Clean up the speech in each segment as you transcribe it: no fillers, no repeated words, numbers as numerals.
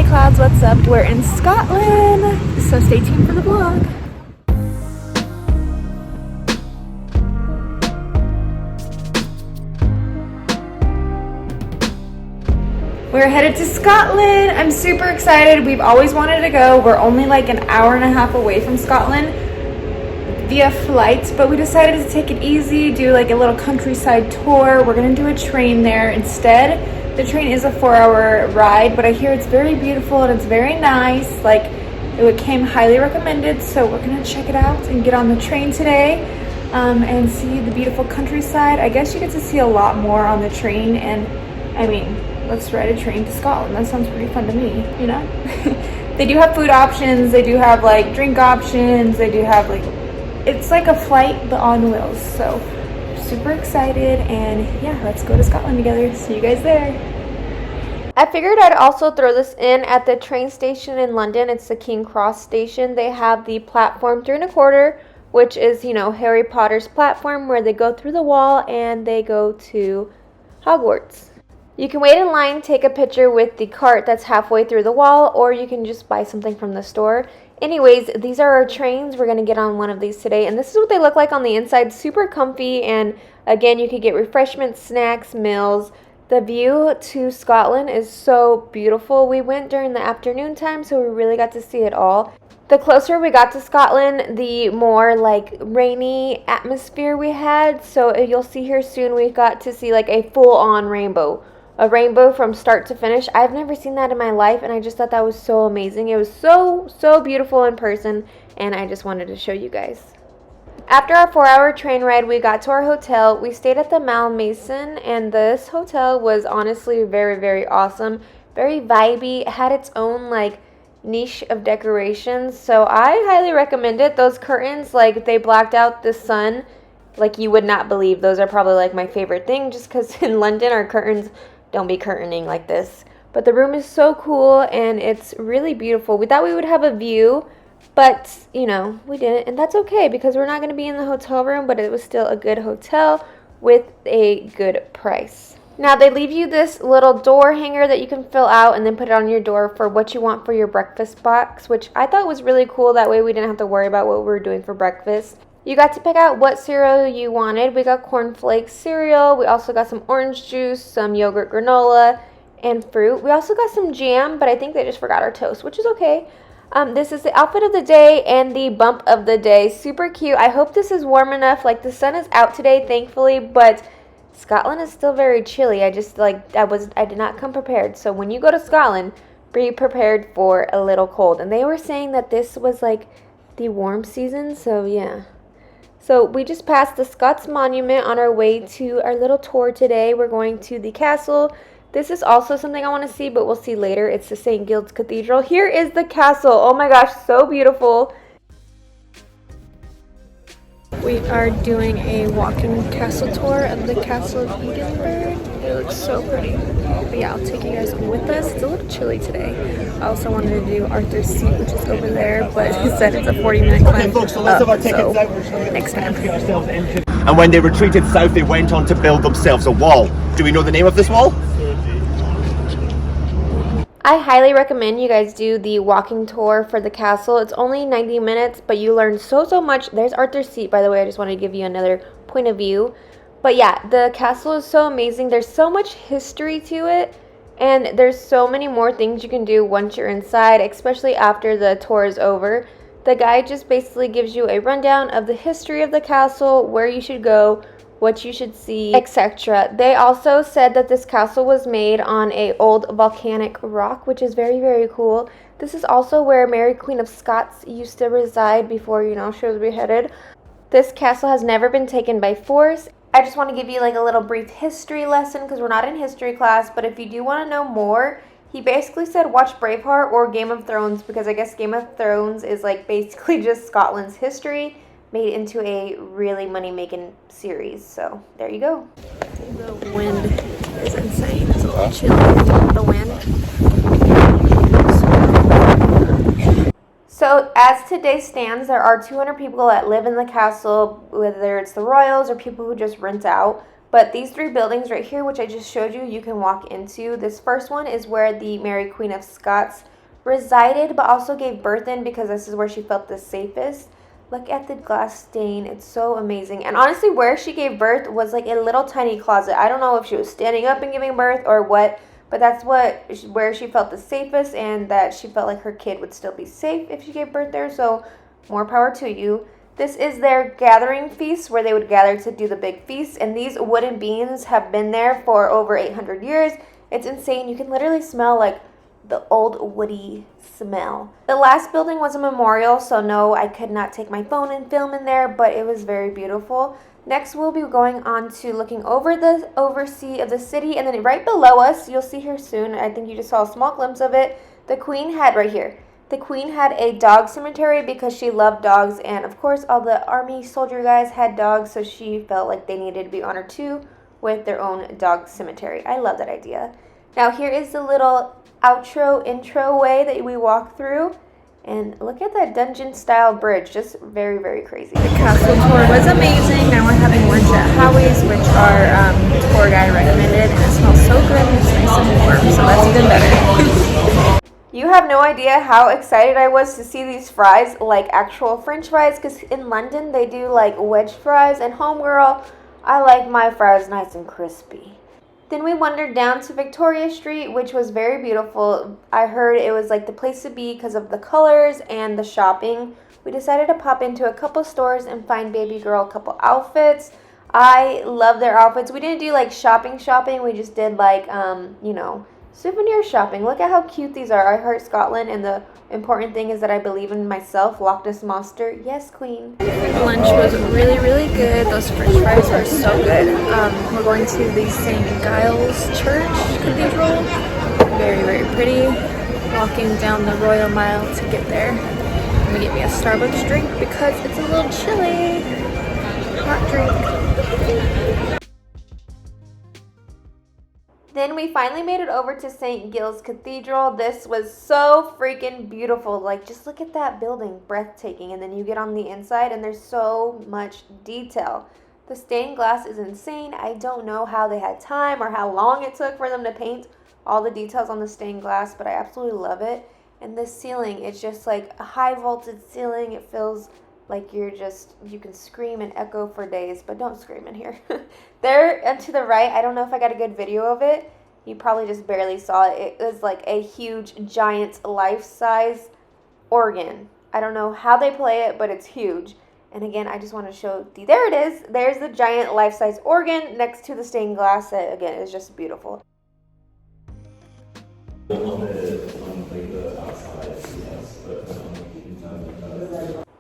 clouds, what's up? We're in Scotland, so stay tuned for the vlog. We're headed to Scotland. I'm super excited. We've always wanted to go. We're only like an hour and a half away from Scotland via flight, but we decided to take it easy, do like a little countryside tour. We're gonna do a train there instead. The train is a 4-hour ride, but I hear it's very beautiful and it's very nice. Like, it came highly recommended, so we're gonna check it out and get on the train today and see the beautiful countryside. I guess you get to see a lot more on the train, and I mean, let's ride a train to Scotland. That sounds pretty fun to me, you know? They do have food options, they do have like drink options, they do have like, it's like a flight but on wheels. So super excited, and yeah, let's go to Scotland together. See you guys there. I figured I'd also throw this in at the train station in London. It's the King Cross station. They have the platform 3 1/4, which is, you know, Harry Potter's platform where they go through the wall and they go to Hogwarts. You can wait in line, take a picture with the cart that's halfway through the wall, or you can just buy something from the store. Anyways, these are our trains. We're going to get on one of these today, and this is what they look like on the inside. Super comfy, and again, you could get refreshments, snacks, meals. The view to Scotland is so beautiful. We went during the afternoon time, so we really got to see it all. The closer we got to Scotland, the more like rainy atmosphere we had. So you'll see here soon, we got to see like a full-on rainbow. A rainbow from start to finish. I've never seen that in my life, and I just thought that was so amazing. It was so beautiful in person, and I just wanted to show you guys. After our 4-hour train ride, we got to our hotel. We stayed at the Malmaison, and this hotel was honestly very awesome. Very vibey. It had its own like niche of decorations, so I highly recommend it. Those curtains, like, they blacked out the sun like you would not believe. Those are probably like my favorite thing, just because in London our curtains don't be curtaining like this. But the room is so cool, and it's really beautiful. We thought we would have a view, but you know, we didn't, and that's okay because we're not going to be in the hotel room, but it was still a good hotel with a good price. Now they leave you this little door hanger that you can fill out and then put it on your door for what you want for your breakfast box, which I thought was really cool. That way we didn't have to worry about what we were doing for breakfast. You got to pick out what cereal you wanted. We got cornflakes cereal. We also got some orange juice, some yogurt granola, and fruit. We also got some jam, but I think they just forgot our toast, which is okay. This is the outfit of the day and the bump of the day. Super cute. I hope this is warm enough. Like, the sun is out today, thankfully, but Scotland is still very chilly. I did not come prepared. So when you go to Scotland, be prepared for a little cold. And they were saying that this was like the warm season, so yeah. So we just passed the Scots Monument on our way to our little tour today. We're going to the castle. This is also something I want to see, but we'll see later. It's the St. Gilles Cathedral. Here is the castle. Oh my gosh, so beautiful. We are doing a walking castle tour of the Castle of Edinburgh. It looks so pretty. But yeah, I'll take you guys with us. It's a little chilly today. I also wanted to do Arthur's Seat, which is over there, but he said it's a 40-minute climb up, so next time. And when they retreated south, they went on to build themselves a wall. Do we know the name of this wall? I highly recommend you guys do the walking tour for the castle. It's only 90 minutes, but you learn so much. There's Arthur's Seat, by the way. I just wanted to give you another point of view. But yeah, the castle is so amazing. There's so much history to it, and there's so many more things you can do once you're inside, especially after the tour is over. The guide just basically gives you a rundown of the history of the castle, where you should go, what you should see, etc. They also said that this castle was made on a old volcanic rock, which is very cool. This is also where Mary Queen of Scots used to reside before, you know, she was beheaded. This castle has never been taken by force. I just want to give you like a little brief history lesson because we're not in history class, but if you do want to know more, he basically said watch Braveheart or Game of Thrones, because I guess Game of Thrones is like basically just Scotland's history made into a really money-making series. So there you go. The wind is insane. It's a little chilly. The wind. So as today stands, there are 200 people that live in the castle, whether it's the royals or people who just rent out. But these 3 buildings right here, which I just showed you, you can walk into. This first one is where the Mary Queen of Scots resided but also gave birth in, because this is where she felt the safest. Look at the glass stain. It's so amazing. And honestly, where she gave birth was like a little tiny closet. I don't know if she was standing up and giving birth or what, but that's where she felt the safest, and that she felt like her kid would still be safe if she gave birth there. So more power to you. This is their gathering feast, where they would gather to do the big feast. And these wooden beams have been there for over 800 years. It's insane. You can literally smell like the old woody smell. The last building was a memorial, so no, I could not take my phone and film in there, but it was very beautiful. Next, we'll be going on to looking over the oversea of the city, and then right below us, you'll see here soon, I think you just saw a small glimpse of it, the Queen had right here. The Queen had a dog cemetery because she loved dogs, and of course all the army soldier guys had dogs, so she felt like they needed to be honored too with their own dog cemetery. I love that idea. Now here is the little intro way that we walk through, and look at that dungeon style bridge, just very, very crazy. The castle tour was amazing. Now we're having lunch at Howie's, which our tour guide recommended, and it smells so good and it's nice and warm, so that's even better. You have no idea how excited I was to see these fries, like actual french fries, because in London they do like wedge fries, and homegirl, I like my fries nice and crispy. Then we wandered down to Victoria Street, which was very beautiful. I heard it was like the place to be because of the colors and the shopping. We decided to pop into a couple stores and find baby girl a couple outfits. I love their outfits. We didn't do like shopping. We just did like, you know, souvenir shopping. Look at how cute these are. I heart Scotland, and the important thing is that I believe in myself. Loch Ness Monster. Yes, queen. Lunch was really, really good. Those french fries were so good. We're going to the St. Giles Church Cathedral. Very, very pretty. Walking down the Royal Mile to get there. I'm gonna get me a Starbucks drink because it's a little chilly. Hot drink. Then we finally made it over to St. Giles Cathedral. This was so freaking beautiful. Like, just look at that building, breathtaking. And then you get on the inside and there's so much detail. The stained glass is insane. I don't know how they had time or how long it took for them to paint all the details on the stained glass, but I absolutely love it. And this ceiling, it's just like a high vaulted ceiling. It feels like you can scream and echo for days, but don't scream in here. There and to the right, I don't know if I got a good video of it. You probably just barely saw it. It was like a huge, giant, life-size organ. I don't know how they play it, but it's huge. And again, I just want to show there it is. There's the giant life-size organ next to the stained glass that, again, is just beautiful.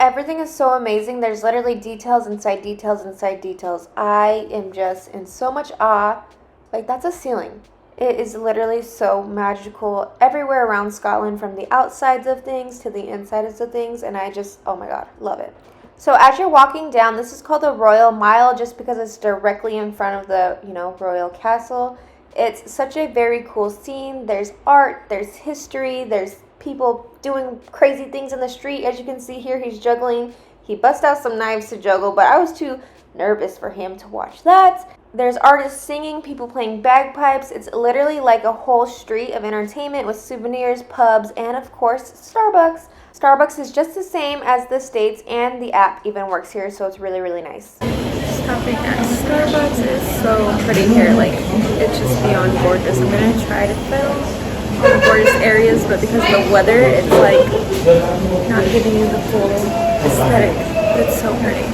Everything is so amazing. There's literally details inside details inside details. I am just in so much awe. Like, that's a ceiling. It is literally so magical everywhere around Scotland, from the outsides of things to the insides of things, and I just, oh my god, love it. So as you're walking down, this is called the Royal Mile just because it's directly in front of the, Royal Castle. It's such a very cool scene. There's art, there's history, there's people doing crazy things in the street. As you can see here, he's juggling. He busts out some knives to juggle, but I was too nervous for him to watch that. There's artists singing, people playing bagpipes. It's literally like a whole street of entertainment with souvenirs, pubs, and of course, Starbucks. Starbucks is just the same as the States, and the app even works here, so it's really, really nice. Stopping at Starbucks is so pretty here. Like, it's just beyond gorgeous. I'm gonna try to film all the gorgeous areas, but because of the weather, it's like not giving you the full aesthetic. It's so pretty.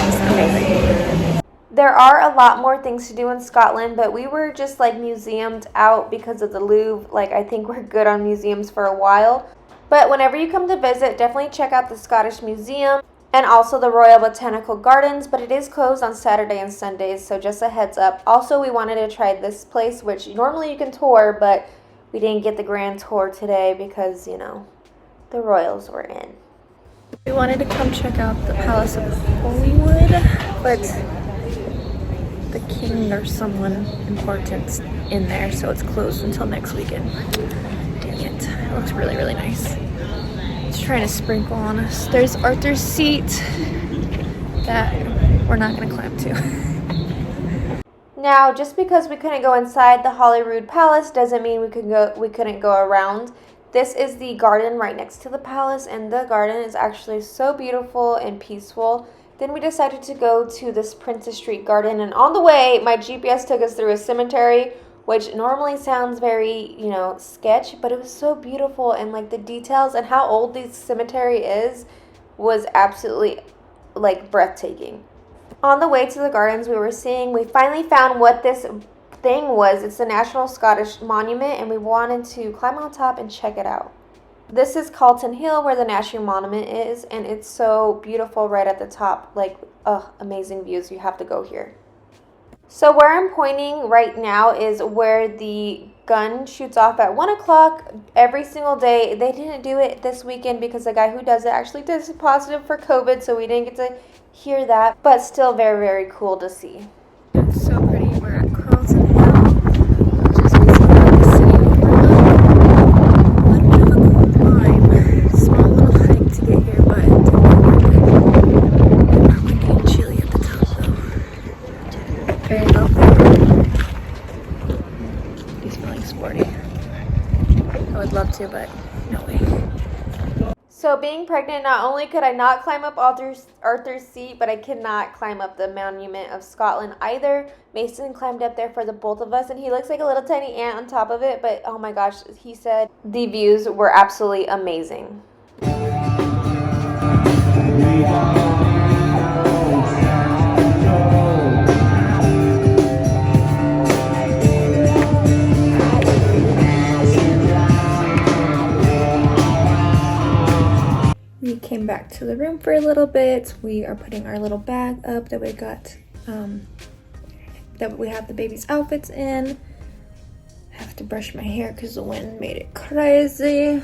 It's amazing. There are a lot more things to do in Scotland, but we were just like museumed out because of the Louvre. Like, I think we're good on museums for a while. But whenever you come to visit, definitely check out the Scottish Museum and also the Royal Botanical Gardens, but it is closed on Saturday and Sundays, so just a heads up. Also, we wanted to try this place, which normally you can tour, but we didn't get the grand tour today because, the royals were in. We wanted to come check out the Palace of Holywood, but the king or someone important in there, so it's closed until next weekend. Dang it. It looks really, really nice. It's trying to sprinkle on us. There's Arthur's seat that we're not going to climb to. Now, just because we couldn't go inside the Holyrood Palace doesn't mean we couldn't go around. This is the garden right next to the palace, and the garden is actually so beautiful and peaceful. Then we decided to go to this Princess Street garden, and on the way, my GPS took us through a cemetery, which normally sounds very, sketch, but it was so beautiful, and like the details and how old this cemetery is was absolutely like breathtaking. On the way to the gardens we finally found what this thing was. It's the National Scottish Monument, and we wanted to climb on top and check it out. This is Calton Hill, where the National Monument is, and it's so beautiful right at the top. Like, amazing views. You have to go here. So where I'm pointing right now is where the gun shoots off at 1 o'clock every single day. They didn't do it this weekend because the guy who does it actually tested positive for COVID, so we didn't get to hear that, but still very, very cool to see. It's so pretty. We're at Carlton Hill, which is basically like a city overlook. A little bit of a cool climb. Small little hike to get here, but it's windy and chilly at the top though. Very healthy. He's feeling sporty. I would love to, but no way. So being pregnant, not only could I not climb up Arthur's Seat, but I could not climb up the Monument of Scotland either. Mason climbed up there for the both of us, and he looks like a little tiny ant on top of it, but oh my gosh, he said the views were absolutely amazing. We came back to the room for a little bit. We are putting our little bag up that we got, that we have the baby's outfits in. I have to brush my hair because the wind made it crazy.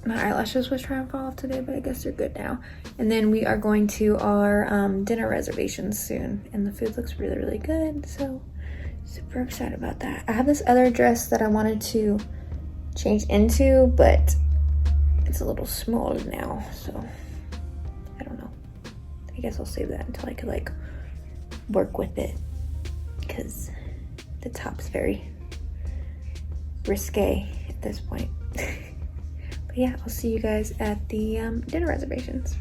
My eyelashes was trying to fall off today, but I guess they're good now. And then we are going to our dinner reservations soon, and the food looks really, really good. So super excited about that. I have this other dress that I wanted to change into, but it's a little small now, so I don't know. I guess I'll save that until I could like work with it, because the top's very risque at this point. But yeah, I'll see you guys at the dinner reservations.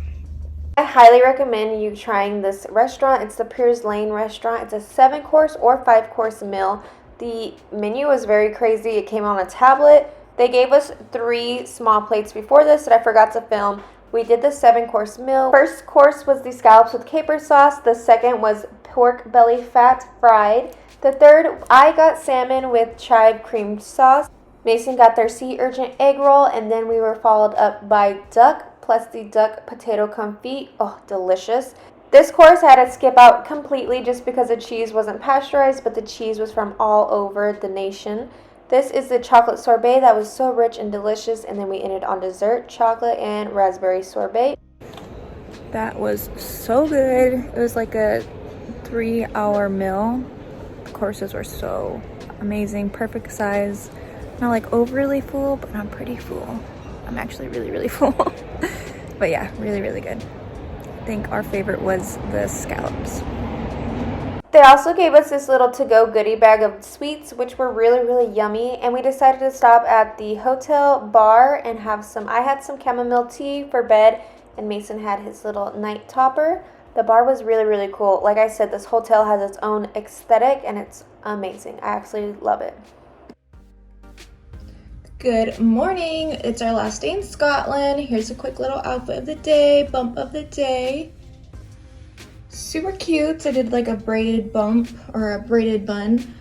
I highly recommend you trying this restaurant. It's the Piers Lane restaurant. It's a 7-course or 5-course meal. The menu was very crazy. It came on a tablet. They gave us 3 small plates before this that I forgot to film. We did the 7-course meal. First course was the scallops with caper sauce. The second was pork belly fat fried. The third, I got salmon with chive cream sauce. Mason got their sea urchin egg roll, and then we were followed up by duck plus the duck potato confit. Oh, delicious. This course I had to skip out completely just because the cheese wasn't pasteurized, but the cheese was from all over the nation. This is the chocolate sorbet that was so rich and delicious, and then we ended on dessert, chocolate and raspberry sorbet. That was so good. It was like a 3-hour meal. The courses were so amazing, perfect size. Not like overly full, but I'm pretty full. I'm actually really, really full. But yeah, really, really good. I think our favorite was the scallops. They also gave us this little to-go goodie bag of sweets, which were really, really yummy. And we decided to stop at the hotel bar and have some. I had some chamomile tea for bed, and Mason had his little night topper. The bar was really, really cool. Like I said, this hotel has its own aesthetic, and it's amazing. I absolutely love it. Good morning. It's our last day in Scotland. Here's a quick little outfit of the day, bump of the day. Super cute. I did like a braided bump or a braided bun.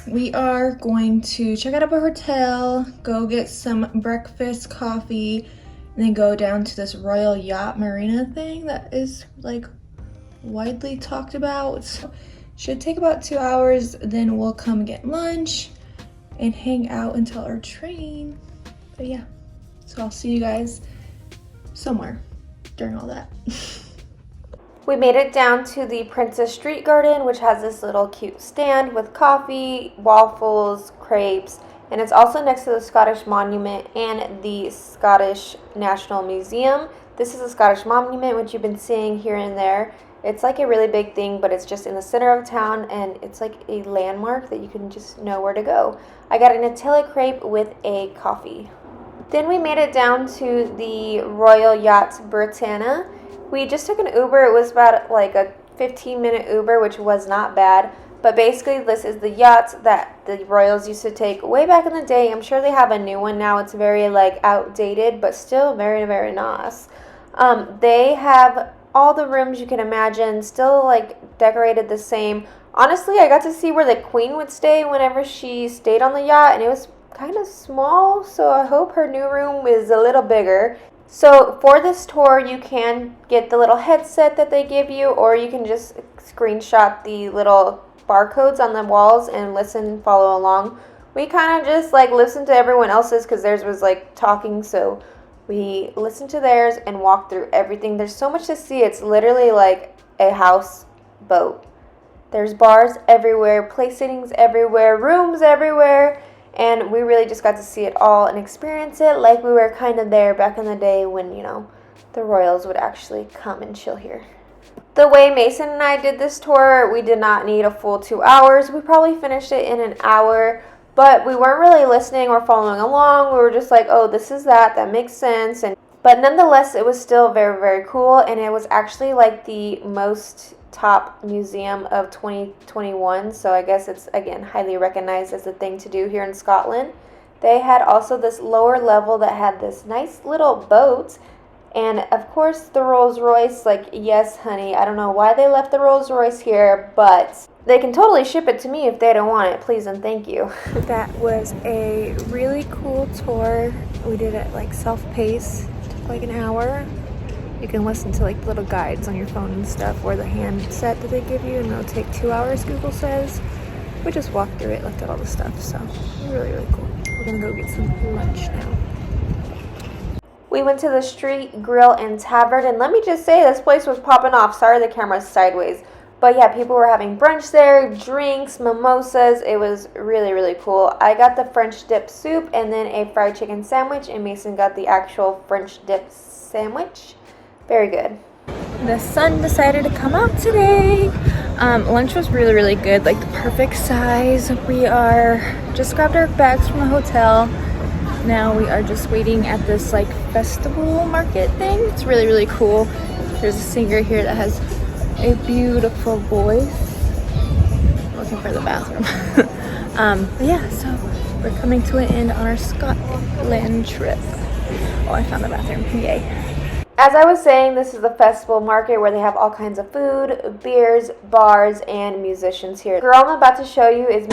We are going to check out of a hotel, go get some breakfast, coffee, and then go down to this Royal Yacht Marina thing that is like widely talked about. So, should take about 2 hours. Then we'll come get lunch and hang out until our train. But yeah, so I'll see you guys somewhere during all that. We made it down to the Princess Street Garden, which has this little cute stand with coffee, waffles, crepes, and it's also next to the Scottish Monument and the Scottish National Museum. This is a Scottish monument, which you've been seeing here and there. It's like a really big thing, but it's just in the center of town, and it's like a landmark that you can just know where to go. I got a Nutella crepe with a coffee. Then we made it down to the Royal Yacht Britannia. We just took an Uber. It was about like a 15-minute Uber, which was not bad. But basically, this is the yacht that the royals used to take way back in the day. I'm sure they have a new one now. It's very like outdated, but still very, very nice. They have all the rooms you can imagine, still like decorated the same. Honestly, I got to see where the queen would stay whenever she stayed on the yacht, and it was kind of small, so I hope her new room is a little bigger. So for this tour, you can get the little headset that they give you, or you can just screenshot the little barcodes on the walls and follow along. We kind of just like listened to everyone else's because theirs was like talking, so we listened to theirs and walked through everything. There's so much to see. It's literally like a houseboat. There's bars everywhere, place sittings everywhere, rooms everywhere, and we really just got to see it all and experience it like we were kind of there back in the day when, you know, the royals would actually come and chill here. The way Mason and I did this tour, we did not need a full 2 hours. We probably finished it in an hour, but we weren't really listening or following along. We were just like, oh, this is that makes sense. But nonetheless, it was still very, very cool, and it was actually like the most top museum of 2021, so I guess it's, again, highly recognized as a thing to do here in Scotland. They had also this lower level that had this nice little boat. And of course the Rolls Royce, like, yes honey, I don't know why they left the Rolls Royce here, but they can totally ship it to me if they don't want it, please and thank you. That was a really cool tour. We did it like self-paced, took like an hour. You can listen to like little guides on your phone and stuff, or the handset that they give you, and it'll take 2 hours, Google says. We just walked through it, looked at all the stuff, so really, really cool. We're gonna go get some lunch now. We went to the Street Grill and Tavern, and let me just say, this place was popping off. Sorry the camera's sideways. But yeah, people were having brunch there, drinks, mimosas. It was really, really cool. I got the French dip soup and then a fried chicken sandwich, and Mason got the actual French dip sandwich. Very good. The sun decided to come out today. Lunch was really, really good, like the perfect size. We just grabbed our bags from the hotel. Now we are just waiting at this like festival market thing. It's really, really cool. There's a singer here that has a beautiful voice. I'm looking for the bathroom. But yeah, so we're coming to an end on our Scotland trip. Oh, I found the bathroom. Yay. As I was saying, this is the festival market where they have all kinds of food, beers, bars, and musicians here. The girl I'm about to show you is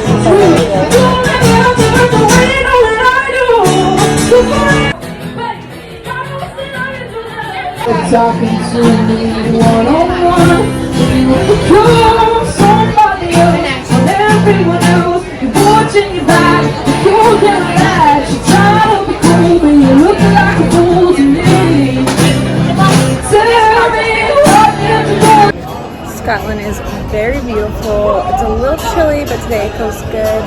talking to me one-on-one. You become somebody else on everyone else. You're watching your back, you're down the line. You're trying to be cool, but you look like a fool to me. Tell me what you do. Scotland is very beautiful. It's a little chilly, but today it feels good.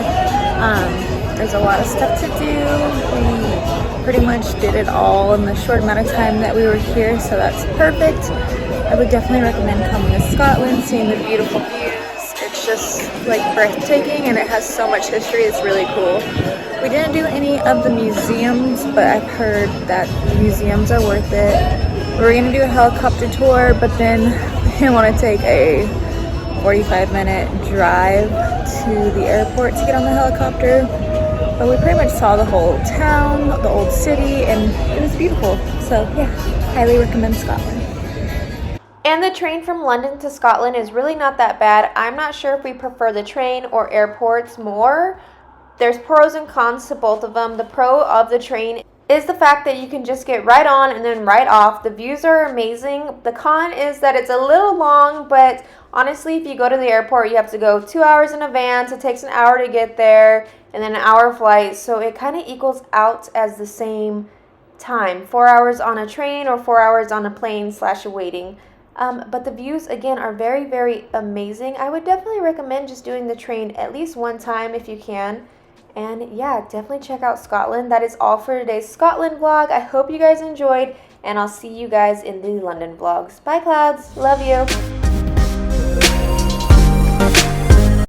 There's a lot of stuff to do. We pretty much did it all in the short amount of time that we were here, so that's perfect. I would definitely recommend coming to Scotland, seeing the beautiful views. It's just like breathtaking, and it has so much history. It's really cool. We didn't do any of the museums, but I've heard that the museums are worth it. We were gonna do a helicopter tour, but then we didn't want to take a 45-minute drive to the airport to get on the helicopter. But we pretty much saw the whole town, the old city, and it was beautiful. So yeah, highly recommend Scotland. And the train from London to Scotland is really not that bad. I'm not sure if we prefer the train or airports more. There's pros and cons to both of them. The pro of the train is the fact that you can just get right on and then right off. The views are amazing. The con is that it's a little long, but honestly, if you go to the airport, you have to go 2 hours in advance. It takes an hour to get there, and then an hour flight, so it kind of equals out as the same time. 4 hours on a train or 4 hours on a plane / waiting. But the views, again, are very, very amazing. I would definitely recommend just doing the train at least one time if you can. And yeah, definitely check out Scotland. That is all for today's Scotland vlog. I hope you guys enjoyed. and I'll see you guys in the London vlogs. Bye, clouds. Love you.